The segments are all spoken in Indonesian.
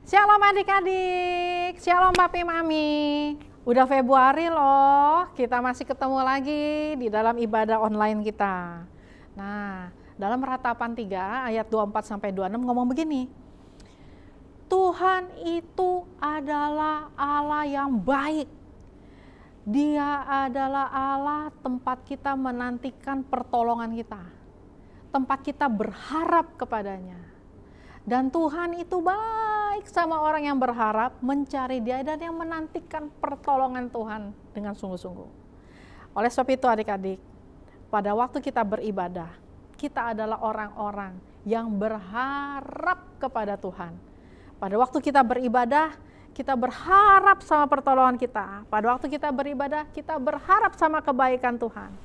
Shalom adik-adik, shalom papi mami. Udah Februari loh, kita masih ketemu lagi di dalam ibadah online kita. Nah, dalam Ratapan 3 ayat 24-26 ngomong begini. Tuhan itu adalah Allah yang baik. Dia adalah Allah tempat kita menantikan pertolongan kita. Tempat kita berharap kepadanya. Dan Tuhan itu baik sama orang yang berharap, mencari Dia dan yang menantikan pertolongan Tuhan dengan sungguh-sungguh. Oleh sebab itu adik-adik, pada waktu kita beribadah, kita adalah orang-orang yang berharap kepada Tuhan. Pada waktu kita beribadah, kita berharap sama pertolongan kita. Pada waktu kita beribadah, kita berharap sama kebaikan Tuhan.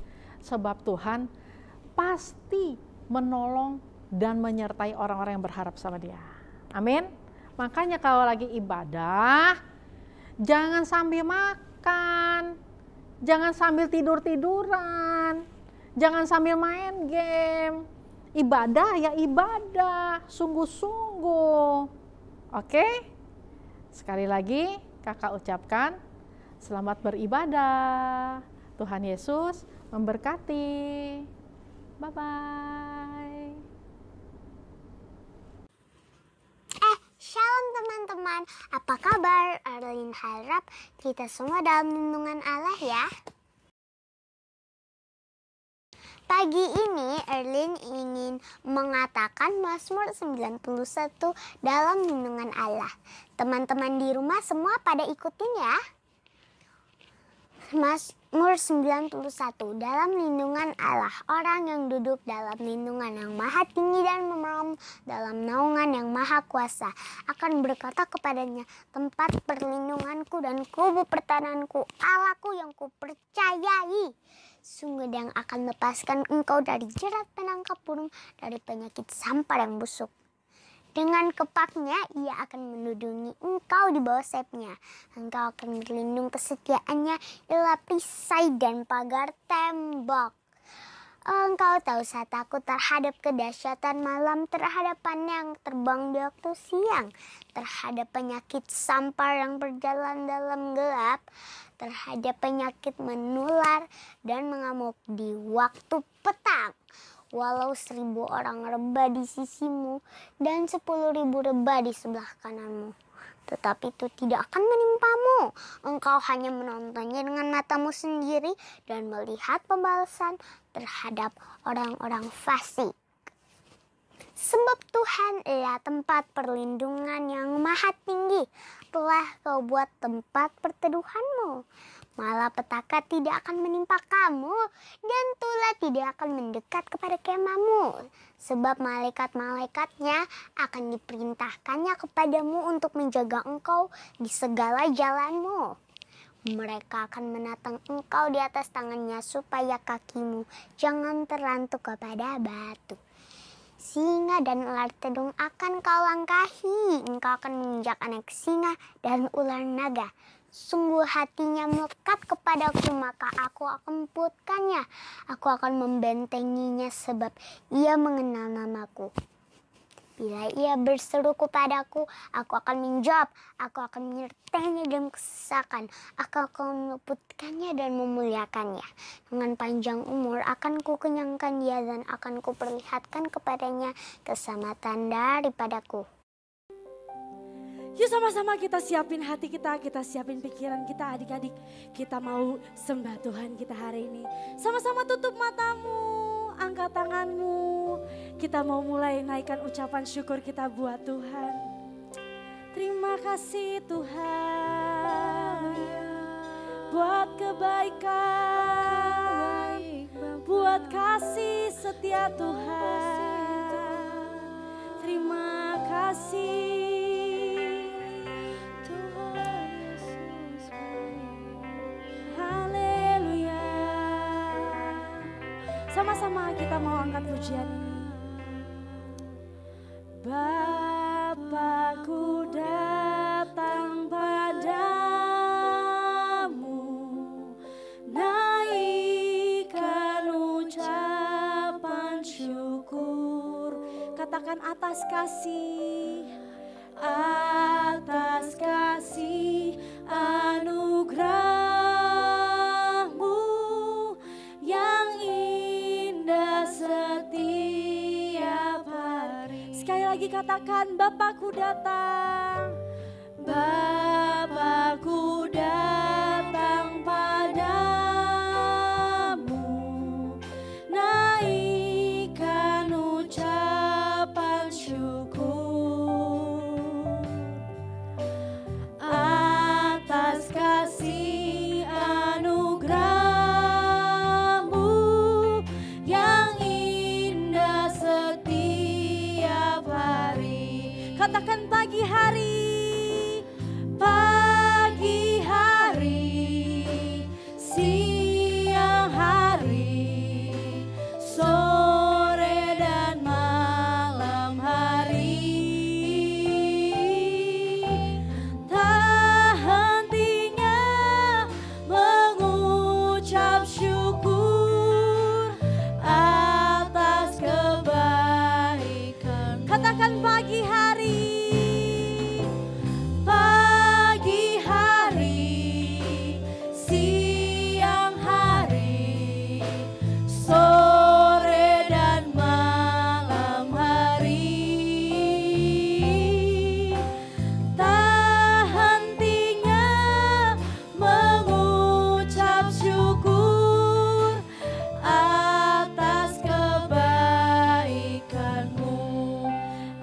Sebab Tuhan pasti menolong dan menyertai orang-orang yang berharap sama Dia. Amin. Makanya kalau lagi ibadah, jangan sambil makan, jangan sambil tidur-tiduran, jangan sambil main game. Ibadah ya ibadah, sungguh-sungguh. Oke? Sekali lagi kakak ucapkan selamat beribadah. Tuhan Yesus memberkati. Bye-bye. Shalom teman-teman, apa kabar? Arlin harap kita semua dalam lindungan Allah ya. Pagi ini Erlin ingin mengatakan Mazmur 91 dalam lindungan Allah. Teman-teman di rumah semua pada ikutin ya. Mazmur 91 dalam lindungan Allah. Orang yang duduk dalam lindungan yang maha tinggi dan memerem dalam naungan yang maha kuasa akan berkata kepadanya, tempat perlindunganku dan kubu pertahananku, Allahku yang kupercayai. Sungguh Dia yang akan lepaskan engkau dari jerat penangkap burung, dari penyakit sampar yang busuk. Dengan kepaknya ia akan melindungi engkau di bawah sayapnya. Engkau akan berlindung kesetiaannya ialah perisai dan pagar tembok. Engkau tahu saat aku terhadap kedahsyatan malam, terhadap panah yang terbang di waktu siang, terhadap penyakit sampar yang berjalan dalam gelap, terhadap penyakit menular dan mengamuk di waktu petang. Walau 1.000 orang rebah di sisimu dan 10.000 rebah di sebelah kananmu, tetapi itu tidak akan menimpamu. Engkau hanya menontonnya dengan matamu sendiri dan melihat pembalasan terhadap orang-orang fasik. Sebab Tuhan adalah tempat perlindungan yang maha tinggi, telah kau buat tempat perteduhanmu. Malapetaka tidak akan menimpa kamu, dan tulah tidak akan mendekat kepada kemahmu. Sebab malaikat-malaikatnya akan diperintahkannya kepadamu untuk menjaga engkau di segala jalanmu. Mereka akan menatang engkau di atas tangannya supaya kakimu jangan terantuk kepada batu. Singa dan ular tedung akan kau langkahi, engkau akan menginjak anak singa dan ular naga. Sungguh hatinya melekat kepadaku, maka aku akan emputkannya. Aku akan membentenginya sebab ia mengenal namaku. Bila ia berseru kepadaku, aku akan menjawab. Aku akan menyertainya dalam kesesakan. Aku akan meluputkannya dan memuliakannya. Dengan panjang umur akan kukenyangkan dia dan akan kuperlihatkan kepadanya keselamatan daripadaku. Yuk sama-sama kita siapin hati kita siapin pikiran kita adik-adik. Kita mau sembah Tuhan kita hari ini. Sama-sama tutup matamu, angkat tanganmu. Kita mau mulai naikkan ucapan syukur kita buat Tuhan. Terima kasih Tuhan buat kebaikan, buat kasih setia Tuhan. Terima kasih. Sama-sama kita mau angkat pujian ini. Bapakku datang padamu, naikkan ucapan syukur. Katakan atas kasih atas kasih anugerah-Mu yang indah setiap hari. Sekali lagi katakan, Bapakku datang. Bapakku datang padamu, naikkan ucapan syukur atas kasih anugerah-Mu yang indah setiap hari. Katakan pagi hari. Pagi hari, siang hari, sore dan malam hari, tak hentinya mengucap syukur atas kebaikan. Katakan pagi hari.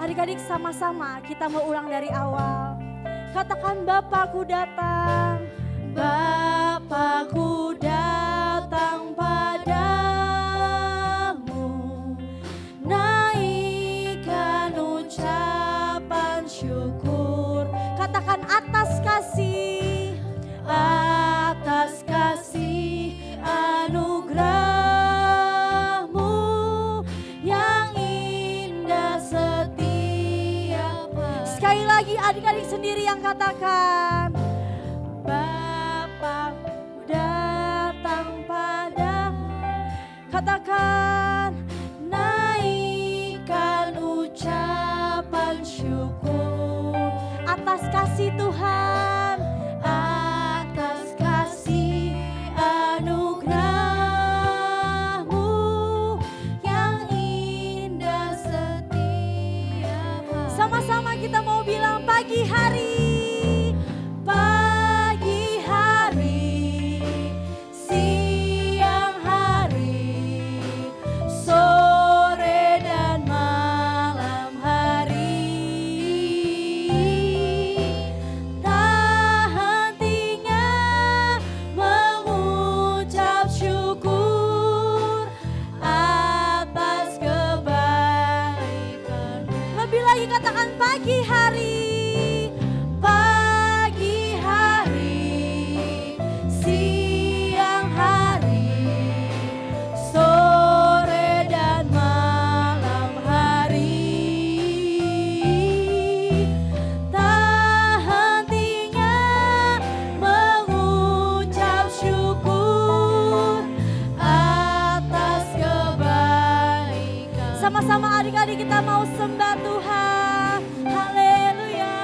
Adik-adik sama-sama kita mau ulang dari awal. Katakan Bapakku datang. Bapakku datang padamu, naikkan ucapan syukur. Katakan atas kasih anugerah-Mu yang indah setiap hari. Sekali lagi adik-adik sendiri yang katakan. Bapakku datang padamu. Katakan, naikkan ucapan syukur atas kasih Tuhan, atas kasih anugerah-Mu yang indah setiap hari. Sama-sama kita mau bilang pagi hari. Pagi hari, siang hari, sore dan malam hari, tak hentinya mengucap syukur atas kebaikan. Lebih lagi katakan pagi hari. Sama-sama adik-adik kita mau sembah Tuhan. Haleluya.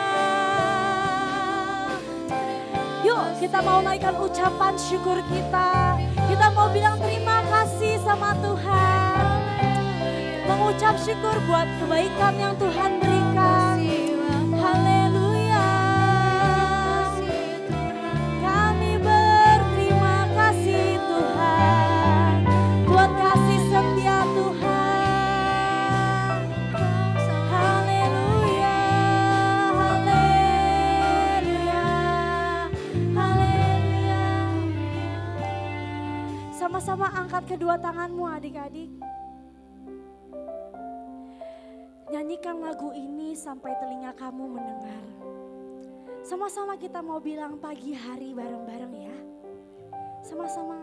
Yuk kita mau naikkan ucapan syukur kita. Kita mau bilang terima kasih sama Tuhan. Mengucap syukur buat kebaikan yang Tuhan berikan. Haleluya. Kami berterima kasih Tuhan buat kasih setia Tuhan. Sama-sama angkat kedua tanganmu adik-adik. Nyanyikan lagu ini sampai telinga kamu mendengar. Sama-sama kita mau bilang pagi hari bareng-bareng ya. Sama-sama.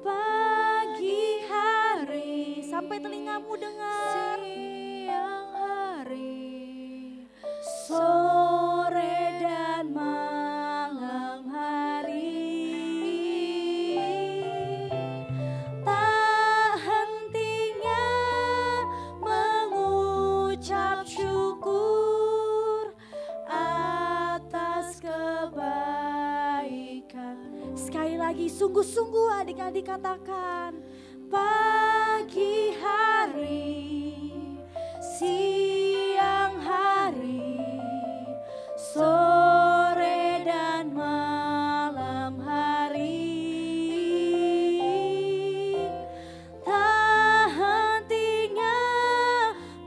Pagi hari sampai telingamu dengar. Siang hari, sore dan malam hari. Syukur ini. Sungguh-sungguh adik-adik katakan. Pagi hari, siang hari, sore dan malam hari, tak hentinya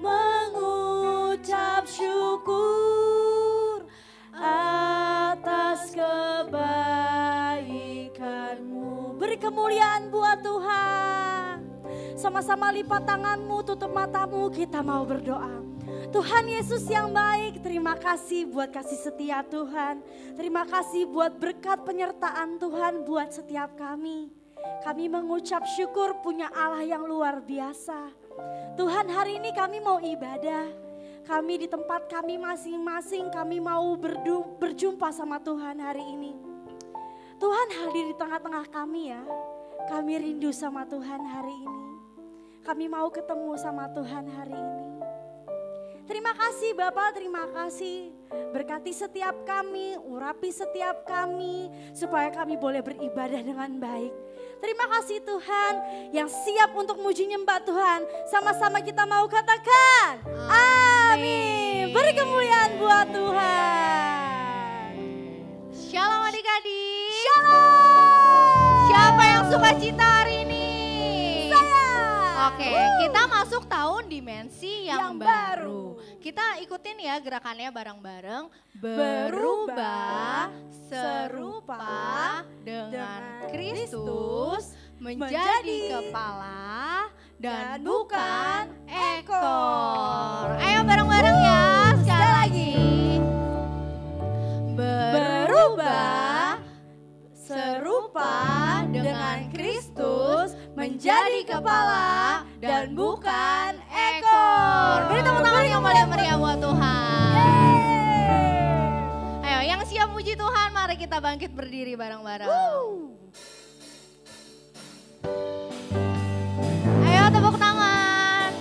mengucap syukur atas kebaikan-Mu. Beri kemuliaan buat Tuhan. Sama-sama lipat tanganmu, tutup matamu, kita mau berdoa. Tuhan Yesus yang baik, terima kasih buat kasih setia Tuhan. Terima kasih buat berkat penyertaan Tuhan buat setiap kami. Kami mengucap syukur punya Allah yang luar biasa. Tuhan, hari ini kami mau ibadah. Kami di tempat kami masing-masing, kami mau berjumpa sama Tuhan hari ini. Tuhan hadir di tengah-tengah kami ya. Kami rindu sama Tuhan hari ini. Kami mau ketemu sama Tuhan hari ini. Terima kasih Bapak, terima kasih. Berkati setiap kami, urapi setiap kami, supaya kami boleh beribadah dengan baik. Terima kasih Tuhan yang siap untuk muji nyembah Tuhan. Sama-sama kita mau katakan, amin. Beri kemuliaan buat Tuhan. Shalom adik-adik. Shalom. Siapa yang suka cita hari ini? Oke, kita masuk tahun dimensi yang baru. Kita ikutin ya gerakannya bareng-bareng. Berubah serupa dengan Kristus menjadi kepala dan bukan ekor. Ayo bareng-bareng ya, sekali lagi. Berubah serupa dengan Kristus menjadi kepala dan bukan ekor. Beri tepuk tangan yang paling meriah buat Tuhan. Ayo yang siap muji Tuhan, mari kita bangkit berdiri bareng-bareng. Ayo tepuk tangan.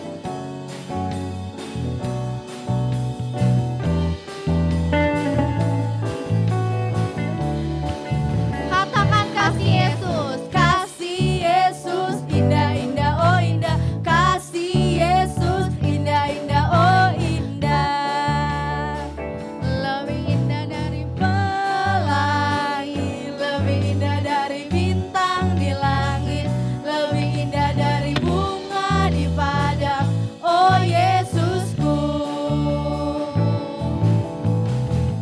Katakan kasih Yesus. Kasih Yesus indah-indah oh indah. Kasih Yesus indah-indah oh indah. Lebih indah dari pelangi, lebih indah dari bintang di langit, lebih indah dari bunga di padang. Oh Yesusku.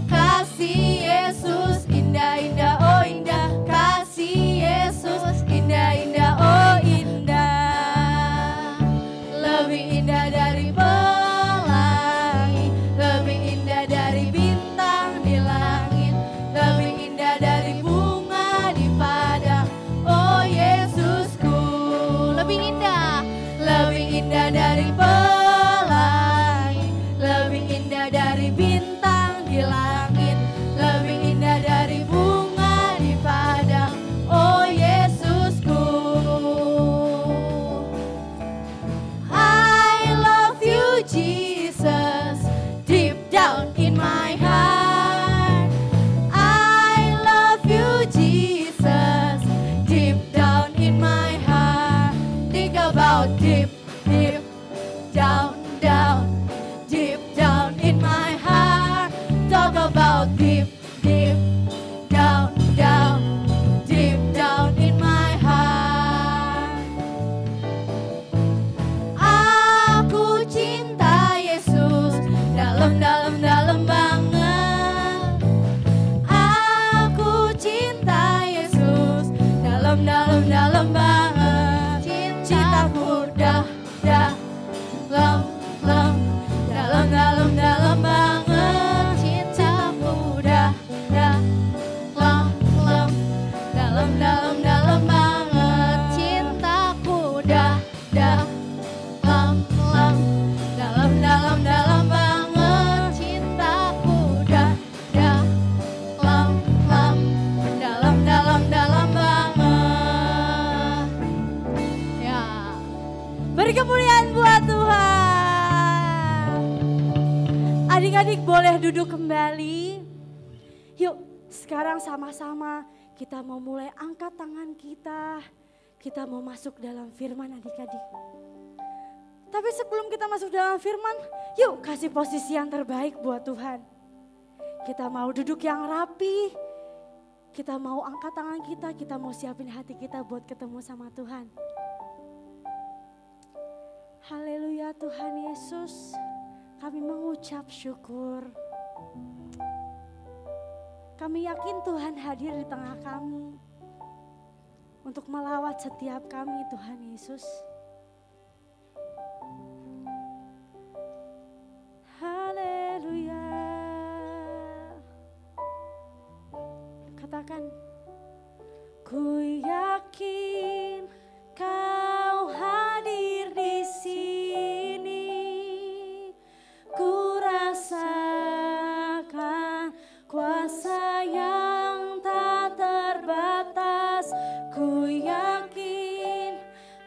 Kasih Yesus indah-indah oh indah. Kasih Yesus indah-indah oh indah. Lebih indah dari pelangi, lebih indah dari bintang di langit, lebih indah dari bunga di padang. Oh Yesusku. Lebih indah dari pelangi, lebih indah dari bintang di langit, lebih indah dari bunga di padang. Oh Yesusku. I love you Jesus, deep down in my heart. I love you Jesus, deep down in my heart. Think about deep, deep down, down, deep down in my heart. Talk about deep, deep down, down, deep down in my heart. Aku cinta Yesus dalam-dalam banget. Aku cinta Yesus dalam-dalam banget. Cintaku dalam banget. Cintaku dalam banget. Cintaku dalam banget. Cintaku dalam banget. Ya. Beri kemuliaan buat Tuhan. Adik-adik boleh duduk kembali. Yuk sekarang sama-sama Kita mau mulai angkat tangan kita. Kita mau masuk dalam firman adik-adik. Tapi sebelum kita masuk dalam firman, yuk kasih posisi yang terbaik buat Tuhan. Kita mau duduk yang rapi. Kita mau angkat tangan kita mau siapin hati kita buat ketemu sama Tuhan. Haleluya Tuhan Yesus, kami mengucap syukur. Kami yakin Tuhan hadir di tengah kami untuk melawat setiap kami Tuhan Yesus. Haleluya. Katakan, ku yakin Kau hadir di sini, ku rasakan kuasa yang tak terbatas. Ku yakin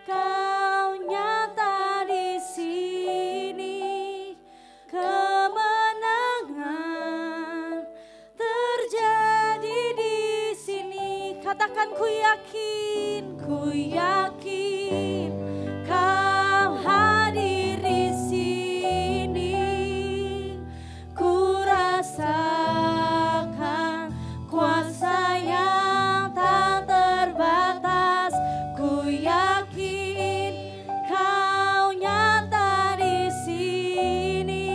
Kau nyata di sini, kemenangan terjadi di sini. Katakan, ku yakin Kau hadir di sini, ku rasakan kuasa yang tak terbatas. Ku yakin Kau nyata di sini,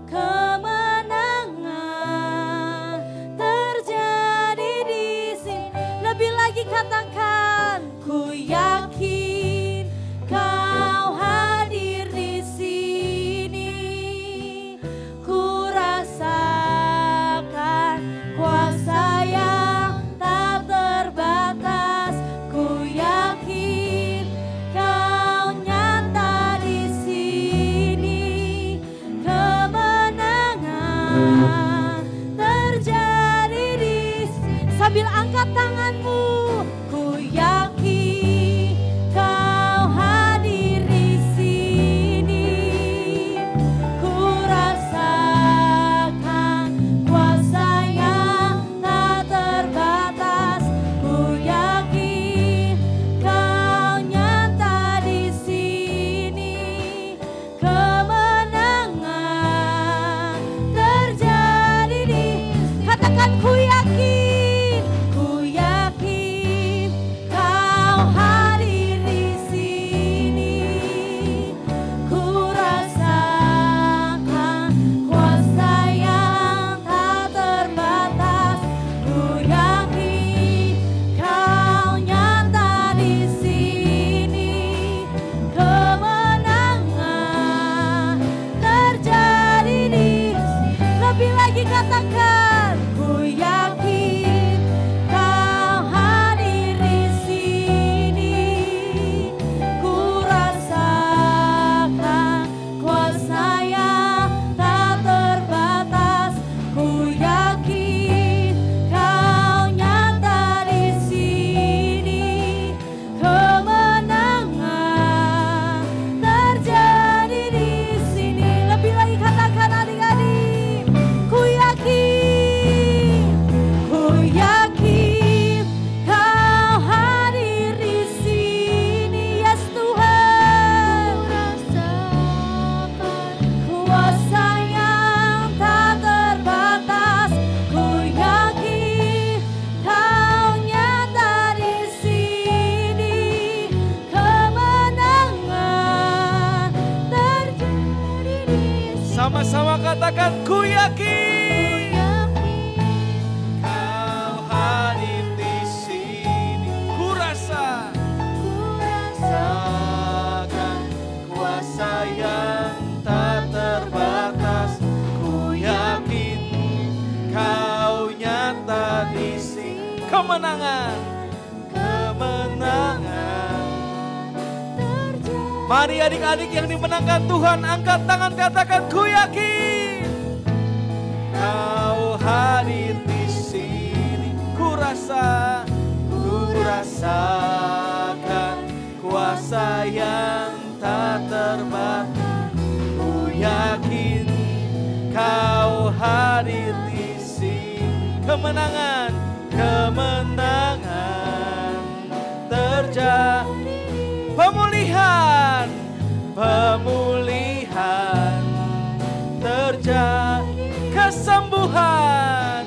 kemenangan terjadi di sini. Lebih lagi katakan, ku yakin Kau hadir di sini, ku rasakan kuasa yang tak terbatas. Ku yakin Kau nyata di sini, kemenangan terjadi di sini. Sambil angkat tanganmu, ku yakin Kau hadir di sini, ku rasakan kuasa yang tak terbatas. Ku yakin Kau nyata di sini, kemenangan terjadi di. Katakan, ku yakin Kau hadir di sini, ku rasakan kuasa yang tak terbatas. Ku yakin Kau nyata di sini, kemenangan terjadi di sini. Lebih lagi katakan, ku yakin Kau hadir di sini, ku rasakan kuasa yang tak terbatas. Ku yakin Kau nyata di sini, kemenangan terjadi di sini. Lebih lagi katakan adik-adik, ku yakin Kau hadir di sini. Yes Tuhan, kuasa yang tak terbatas. Ku yakin Kau nyata di sini, kemenangan terjadi di sini. Sama-sama katakan, ku yakin Kau hadir di sini, ku rasakan kuasa yang tak terbatas. Ku yakin Kau nyata di sini, kemenangan terjadi. Mari adik-adik yang dimenangkan Tuhan, angkat tangan katakan, ku yakin Kau hadir di sini, ku rasakan kuasa yang tak terbatas. Ku yakin Kau hadir di sini, kemenangan kemenangan terjadi, pemulihan terjadi, kesembuhan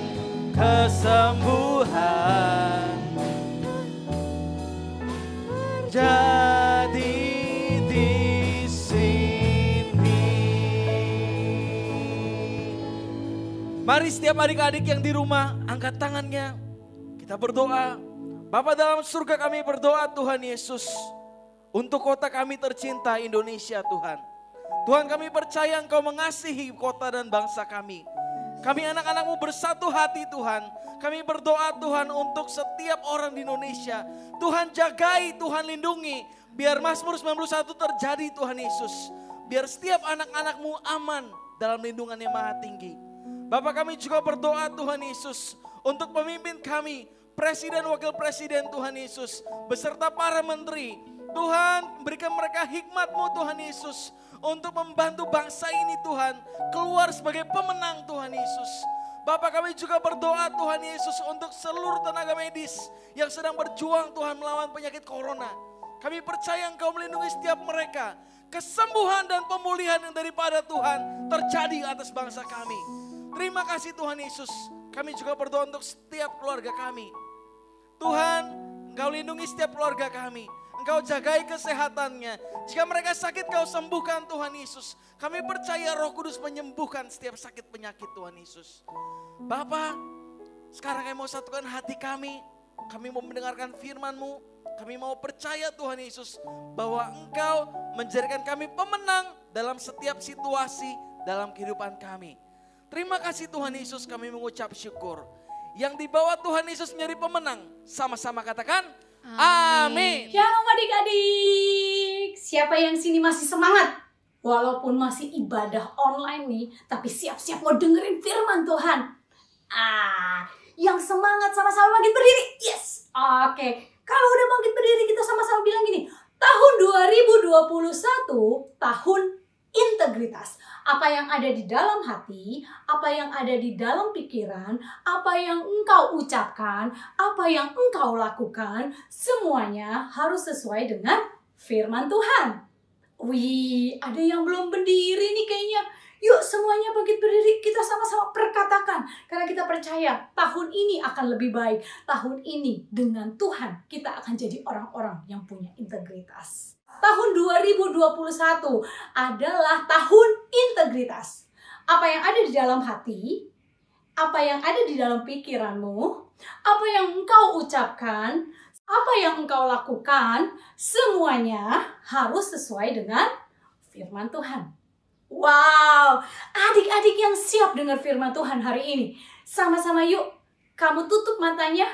terjadi di sini. Mari setiap adik-adik yang di rumah angkat tangannya. Kita berdoa. Bapa dalam surga, kami berdoa Tuhan Yesus untuk kota kami tercinta Indonesia Tuhan. Tuhan, kami percaya Engkau mengasihi kota dan bangsa kami. Kami anak-anak-Mu bersatu hati Tuhan. Kami berdoa Tuhan untuk setiap orang di Indonesia. Tuhan jagai, Tuhan lindungi. Biar Mazmur 91 terjadi Tuhan Yesus. Biar setiap anak-anak-Mu aman dalam lindungan yang maha tinggi. Bapak, kami juga berdoa Tuhan Yesus untuk pemimpin kami, Presiden, Wakil Presiden Tuhan Yesus, beserta para menteri. Tuhan, berikan mereka hikmat-Mu Tuhan Yesus untuk membantu bangsa ini Tuhan keluar sebagai pemenang Tuhan Yesus. Bapak, kami juga berdoa Tuhan Yesus untuk seluruh tenaga medis yang sedang berjuang Tuhan melawan penyakit corona. Kami percaya Engkau melindungi setiap mereka. Kesembuhan dan pemulihan yang daripada Tuhan terjadi atas bangsa kami. Terima kasih Tuhan Yesus. Kami juga berdoa untuk setiap keluarga kami. Tuhan, Engkau lindungi setiap keluarga kami. Engkau jagai kesehatannya. Jika mereka sakit, Kau sembuhkan Tuhan Yesus. Kami percaya Roh Kudus menyembuhkan setiap sakit penyakit Tuhan Yesus. Bapa, sekarang kami mau satukan hati kami. Kami mau mendengarkan firman-Mu. Kami mau percaya Tuhan Yesus bahwa Engkau menjadikan kami pemenang dalam setiap situasi dalam kehidupan kami. Terima kasih Tuhan Yesus, kami mengucap syukur. Yang dibawa Tuhan Yesus menjadi pemenang. Sama-sama katakan amin. Shalom adik-adik. Siapa yang sini masih semangat? Walaupun masih ibadah online nih, tapi siap-siap mau dengerin firman Tuhan. Yang semangat sama-sama bangkit berdiri. Yes. Oke. Kalau udah bangkit berdiri, kita sama-sama bilang gini. Tahun 2021, tahun integritas. Apa yang ada di dalam hati, apa yang ada di dalam pikiran, apa yang engkau ucapkan, apa yang engkau lakukan, semuanya harus sesuai dengan firman Tuhan. Wih, ada yang belum berdiri nih kayaknya. Yuk semuanya bangkit berdiri, kita sama-sama perkatakan. Karena kita percaya tahun ini akan lebih baik. Tahun ini dengan Tuhan kita akan jadi orang-orang yang punya integritas. Tahun 2021 adalah tahun integritas. Apa yang ada di dalam hati, apa yang ada di dalam pikiranmu, apa yang engkau ucapkan, apa yang engkau lakukan, semuanya harus sesuai dengan firman Tuhan. Wow, adik-adik yang siap dengar firman Tuhan hari ini, sama-sama yuk, kamu tutup matanya,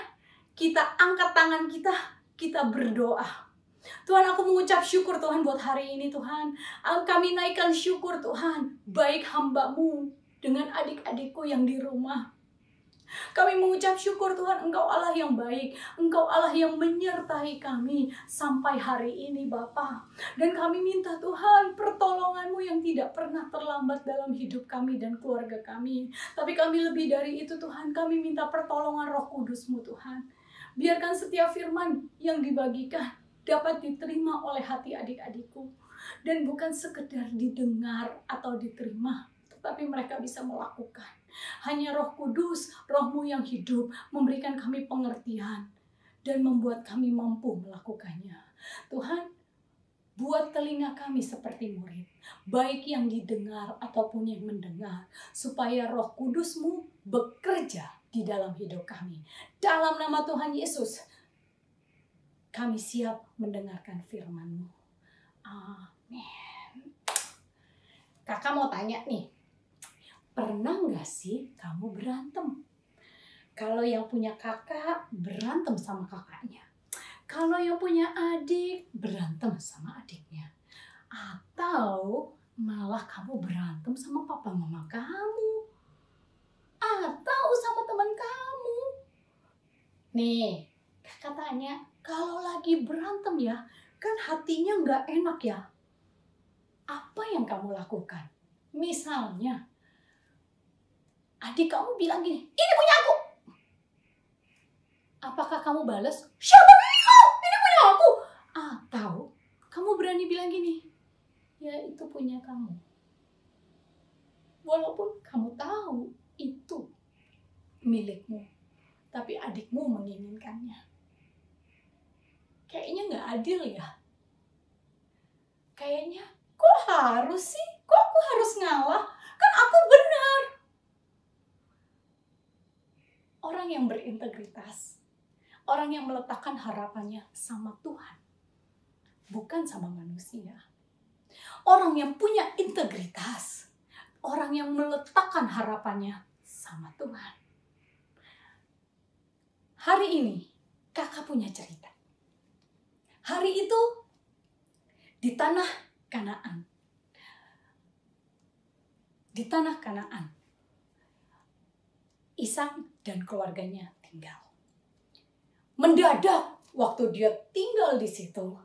kita angkat tangan kita berdoa. Tuhan, aku mengucap syukur Tuhan buat hari ini Tuhan. Kami naikkan syukur Tuhan, baik hamba-Mu dengan adik-adikku yang di rumah. Kami mengucap syukur Tuhan, Engkau Allah yang baik, Engkau Allah yang menyertai kami sampai hari ini Bapa. Dan kami minta Tuhan pertolongan-Mu yang tidak pernah terlambat dalam hidup kami dan keluarga kami. Tapi kami lebih dari itu Tuhan, kami minta pertolongan Roh Kudus-Mu Tuhan. Biarkan setiap firman yang dibagikan dapat diterima oleh hati adik-adikku. Dan bukan sekedar didengar atau diterima, tetapi mereka bisa melakukan. Hanya Roh Kudus, Roh-Mu yang hidup, memberikan kami pengertian dan membuat kami mampu melakukannya. Tuhan, buat telinga kami seperti murid, baik yang didengar ataupun yang mendengar, supaya Roh Kudus-Mu bekerja di dalam hidup kami. Dalam nama Tuhan Yesus, kami siap mendengarkan firman-Mu. Amin. Kakak mau tanya nih, pernah nggak sih kamu berantem? Kalau yang punya kakak berantem sama kakaknya. Kalau yang punya adik berantem sama adiknya. Atau malah kamu berantem sama papa mama kamu. Atau sama teman kamu. Nih, kakak tanya, kalau lagi berantem ya, kan hatinya nggak enak ya. Apa yang kamu lakukan? Misalnya, adik kamu bilang gini, ini punya aku. Apakah kamu balas, siapa ini kau? Ini punya aku. Atau kamu berani bilang gini, ya itu punya kamu. Walaupun kamu tahu itu milikmu, tapi adikmu menginginkannya. Kayaknya nggak adil ya. Kayaknya, kok harus sih? Kok aku harus ngalah? Kan aku benar. Orang yang berintegritas, orang yang meletakkan harapannya sama Tuhan, bukan sama manusia. Orang yang punya integritas, orang yang meletakkan harapannya sama Tuhan. Hari ini, kakak punya cerita. Hari itu, di tanah Kanaan. Di tanah Kanaan, Ishak dan keluarganya tinggal. Mendadak waktu dia tinggal di situ,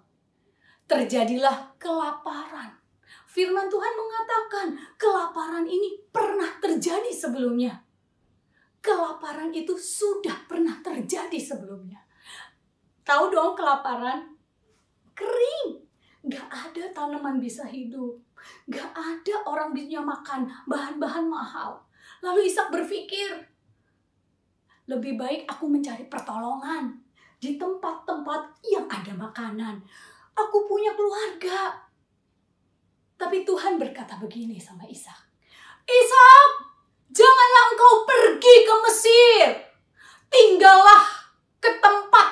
terjadilah kelaparan. Firman Tuhan mengatakan, kelaparan ini pernah terjadi sebelumnya. Kelaparan itu sudah pernah terjadi sebelumnya. Tahu dong kelaparan? Kering. Gak ada tanaman bisa hidup. Gak ada orang bisa makan bahan-bahan mahal. Lalu Ishak berpikir, lebih baik aku mencari pertolongan di tempat-tempat yang ada makanan. Aku punya keluarga. Tapi Tuhan berkata begini sama Ishak. Ishak, janganlah engkau pergi ke Mesir. Tinggallah ke tempat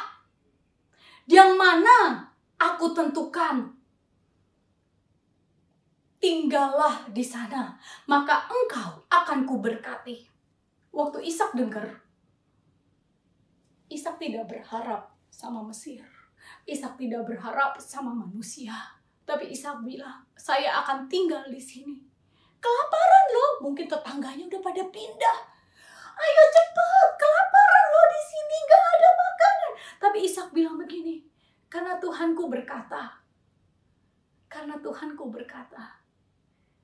yang mana aku tentukan. Tinggallah di sana, maka engkau akan kuberkati. Waktu Ishak dengar, Ishak tidak berharap sama Mesir. Ishak tidak berharap sama manusia. Tapi Ishak bilang, saya akan tinggal di sini. Kelaparan loh, mungkin tetangganya udah pada pindah. Ayo cepat, kelaparan loh di sini, gak ada makanan. Tapi Ishak bilang begini, karena Tuhanku berkata,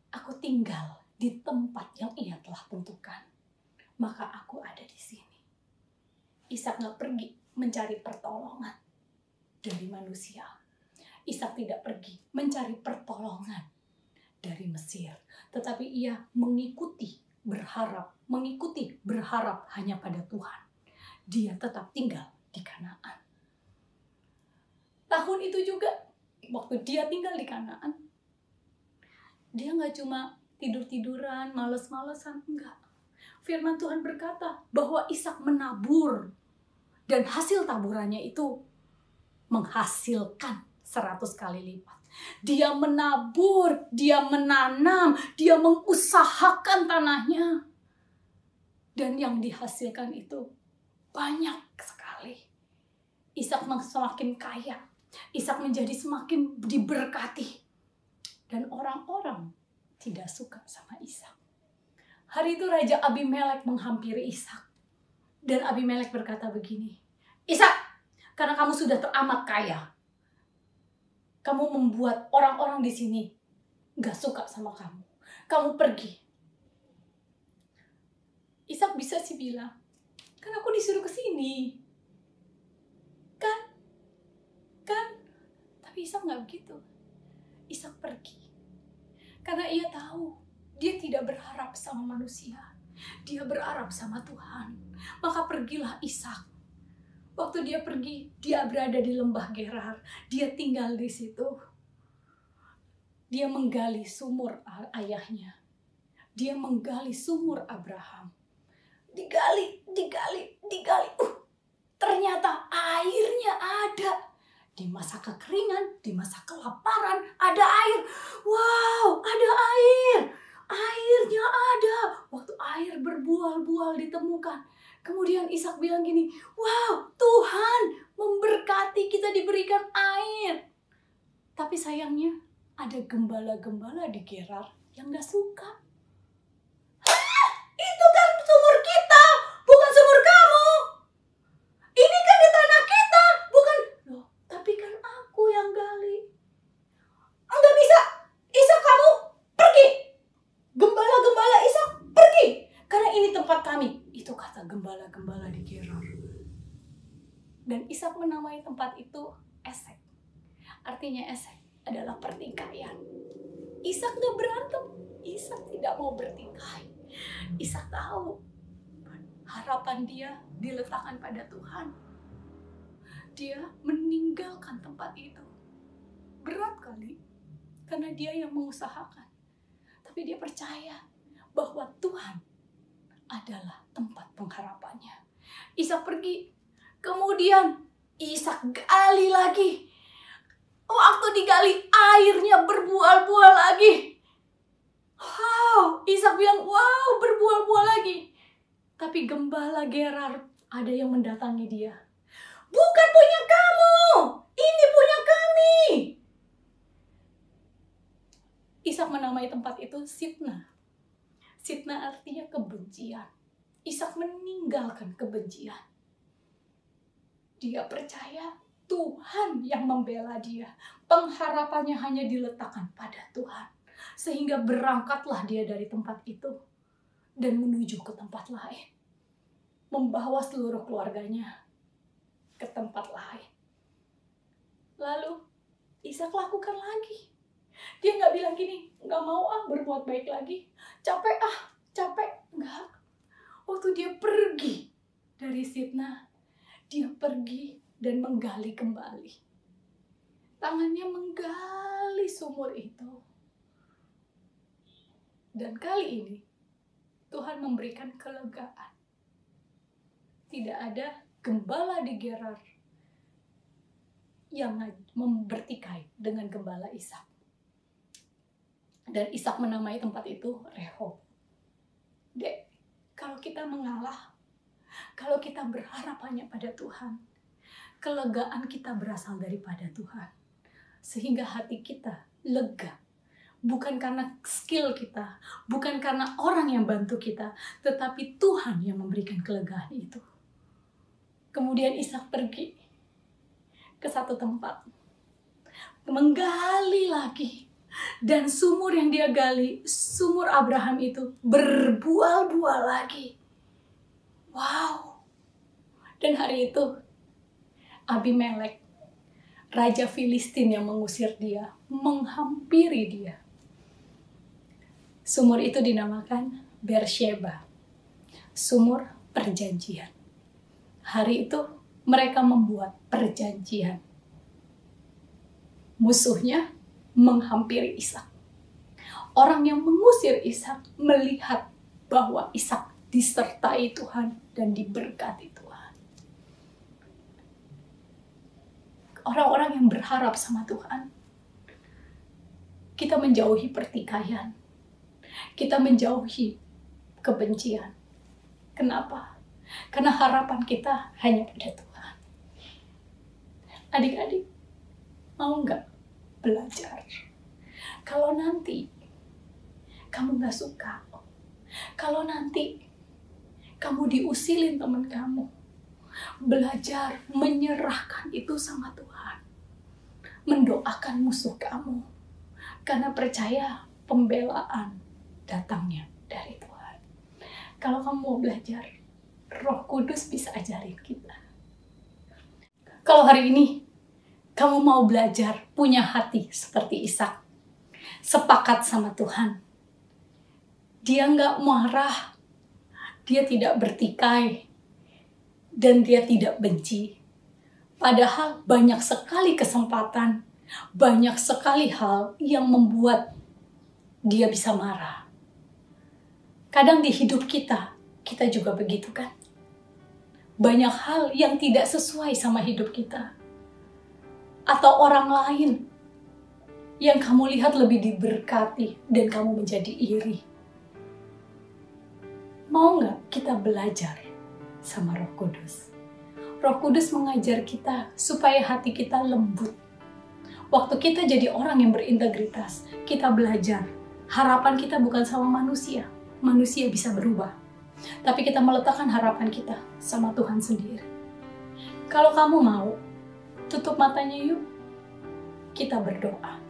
aku tinggal di tempat yang Ia telah tentukan, maka aku ada di sini. Ishak gak pergi mencari pertolongan dari manusia. Ishak tidak pergi mencari pertolongan dari Mesir, tetapi ia mengikuti berharap hanya pada Tuhan. Dia tetap tinggal di Kanaan. Tahun itu juga, waktu dia tinggal di Kanaan, dia nggak cuma tidur-tiduran, males-malesan, enggak. Firman Tuhan berkata bahwa Ishak menabur, dan hasil taburannya itu menghasilkan 100 kali lipat. Dia menabur, dia menanam, dia mengusahakan tanahnya. Dan yang dihasilkan itu banyak sekali. Ishak semakin kaya. Ishak menjadi semakin diberkati. Dan orang-orang tidak suka sama Ishak. Hari itu Raja Abimelek menghampiri Ishak. Dan Abimelek berkata begini, Ishak, karena kamu sudah teramat kaya, kamu membuat orang-orang di sini gak suka sama kamu. Kamu pergi. Ishak bisa sih bilang, kan aku disuruh ke sini. Kan? Tapi Ishak gak begitu. Ishak pergi. Karena ia tahu, dia tidak berharap sama manusia. Dia berharap sama Tuhan. Maka pergilah Ishak. Waktu dia pergi, dia berada di lembah Gerar. Dia tinggal di situ. Dia menggali sumur ayahnya. Dia menggali sumur Abraham. Digali. Ternyata airnya ada. Di masa kekeringan, di masa kelaparan, ada air. Wow, ada air. Airnya ada. Waktu air berbual-bual ditemukan. Kemudian Ishak bilang gini, wow, Tuhan memberkati kita diberikan air. Tapi sayangnya ada gembala-gembala di Gerar yang gak suka. Hah? Itu kan sumur kita, bukan sumur kamu. Ini kan di tanah kita, bukan. Loh, tapi kan aku yang gali. Enggak bisa, Ishak kamu pergi. Gembala-gembala Ishak pergi. Karena ini tempat kami. Itu kata gembala-gembala di Gerar. Dan Ishak menamai tempat itu Esek. Artinya Esek adalah pertikaian. Ishak gak berantem. Ishak tidak mau bertikai. Ishak tahu harapan dia diletakkan pada Tuhan. Dia meninggalkan tempat itu. Berat kali, karena dia yang mengusahakan. Tapi dia percaya bahwa Tuhan adalah tempat pengharapannya. Ishak pergi. Kemudian Ishak gali lagi. Waktu digali, airnya berbual-bual lagi. Wow, Ishak bilang, wow, berbual-bual lagi. Tapi gembala Gerar ada yang mendatangi dia. Bukan punya kamu, ini punya kami. Ishak menamai tempat itu Sitna. Sitna artinya kebencian. Ishak meninggalkan kebencian. Dia percaya Tuhan yang membela dia. Pengharapannya hanya diletakkan pada Tuhan. Sehingga berangkatlah dia dari tempat itu dan menuju ke tempat lain. Membawa seluruh keluarganya ke tempat lain. Lalu Ishak lakukan lagi. Dia nggak bilang gini, nggak mau berbuat baik lagi. Capek Nggak. Waktu dia pergi dari Sitna, dia pergi dan menggali kembali. Tangannya menggali sumur itu. Dan kali ini, Tuhan memberikan kelegaan. Tidak ada gembala di Gerar yang bertikai dengan gembala Ishak. Dan Ishak menamai tempat itu Rehob. Dek, kalau kita mengalah, kalau kita berharap hanya pada Tuhan, kelegaan kita berasal daripada Tuhan. Sehingga hati kita lega. Bukan karena skill kita, bukan karena orang yang bantu kita, tetapi Tuhan yang memberikan kelegaan itu. Kemudian Ishak pergi ke satu tempat, menggali lagi. Dan sumur yang dia gali, sumur Abraham itu berbual-bual lagi. Wow. Dan hari itu Abimelek, raja Filistin yang mengusir dia, menghampiri dia. Sumur itu dinamakan Beersheba, sumur perjanjian. Hari itu mereka membuat perjanjian. Musuhnya menghampiri Ishak. Orang yang mengusir Ishak melihat bahwa Ishak disertai Tuhan dan diberkati Tuhan. Orang-orang yang berharap sama Tuhan, kita menjauhi pertikaian. Kita menjauhi kebencian. Kenapa? Karena harapan kita hanya pada Tuhan. Adik-adik, mau nggak belajar? Kalau nanti kamu nggak suka, kalau nanti kamu diusilin teman kamu, belajar menyerahkan itu sama Tuhan. Mendoakan musuh kamu. Karena percaya pembelaan datangnya dari Tuhan. Kalau kamu mau belajar, Roh Kudus bisa ajarin kita. Kalau hari ini kamu mau belajar punya hati seperti Ishak, sepakat sama Tuhan. Dia nggak marah, dia tidak bertikai, dan dia tidak benci. Padahal banyak sekali kesempatan, banyak sekali hal yang membuat dia bisa marah. Kadang di hidup kita juga begitu kan? Banyak hal yang tidak sesuai sama hidup kita. Atau orang lain yang kamu lihat lebih diberkati dan kamu menjadi iri. Mau nggak kita belajar sama Roh Kudus? Roh Kudus mengajar kita supaya hati kita lembut. Waktu kita jadi orang yang berintegritas, kita belajar. Harapan kita bukan sama manusia. Manusia bisa berubah. Tapi kita meletakkan harapan kita sama Tuhan sendiri. Kalau kamu mau, tutup matanya yuk. Kita berdoa.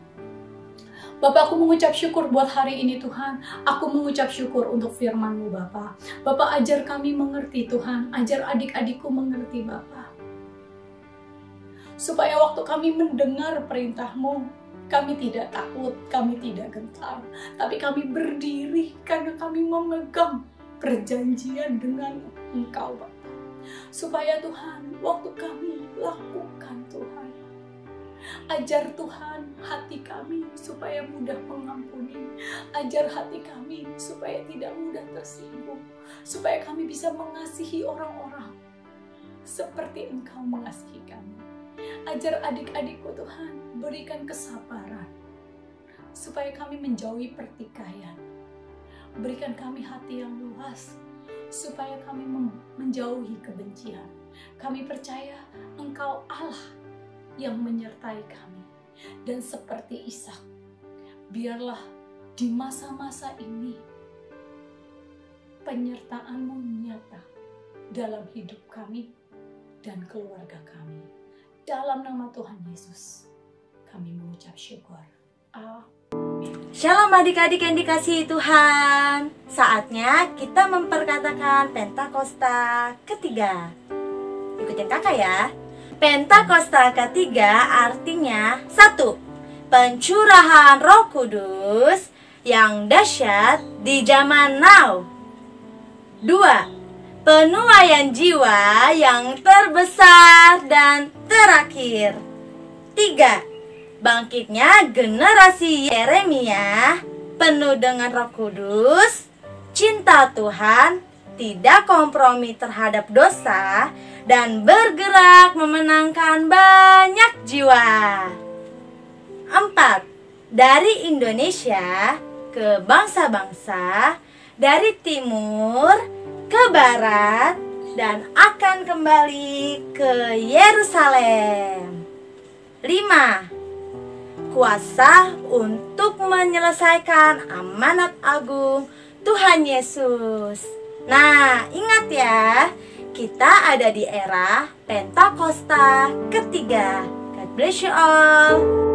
Bapak, aku mengucap syukur buat hari ini Tuhan. Aku mengucap syukur untuk firman-Mu Bapak. Bapak ajar kami mengerti Tuhan. Ajar adik-adikku mengerti Bapak. Supaya waktu kami mendengar perintah-Mu, kami tidak takut, kami tidak gentar. Tapi kami berdiri karena kami memegang perjanjian dengan Engkau, Bapa. Supaya Tuhan, waktu kami lakukan Tuhan, ajar Tuhan hati kami supaya mudah mengampuni. Ajar hati kami supaya tidak mudah tersinggung. Supaya kami bisa mengasihi orang-orang seperti Engkau mengasihi kami. Ajar adik-adikku Tuhan, berikan kesabaran supaya kami menjauhi pertikaian. Berikan kami hati yang luas supaya kami menjauhi kebencian. Kami percaya Engkau Allah yang menyertai kami. Dan seperti Ishak, biarlah di masa-masa ini penyertaan-Mu nyata dalam hidup kami dan keluarga kami. Dalam nama Tuhan Yesus, kami mengucap syukur. Amin. Shalom adik-adik yang dikasihi Tuhan. Saatnya kita memperkatakan Pentakosta ketiga. Ikutin kakak ya. Pentakosta ketiga artinya 1. Pencurahan Roh Kudus yang dahsyat di zaman now. 2. Penuaian jiwa yang terbesar dan terakhir. 3. Bangkitnya generasi Yeremia penuh dengan Roh Kudus, cinta Tuhan, tidak kompromi terhadap dosa, dan bergerak memenangkan banyak jiwa. 4. Dari Indonesia ke bangsa-bangsa, dari timur ke barat, dan akan kembali ke Yerusalem. 5. Kuasa untuk menyelesaikan amanat agung Tuhan Yesus. Nah, ingat ya, kita ada di era Pentakosta ketiga. God bless you all.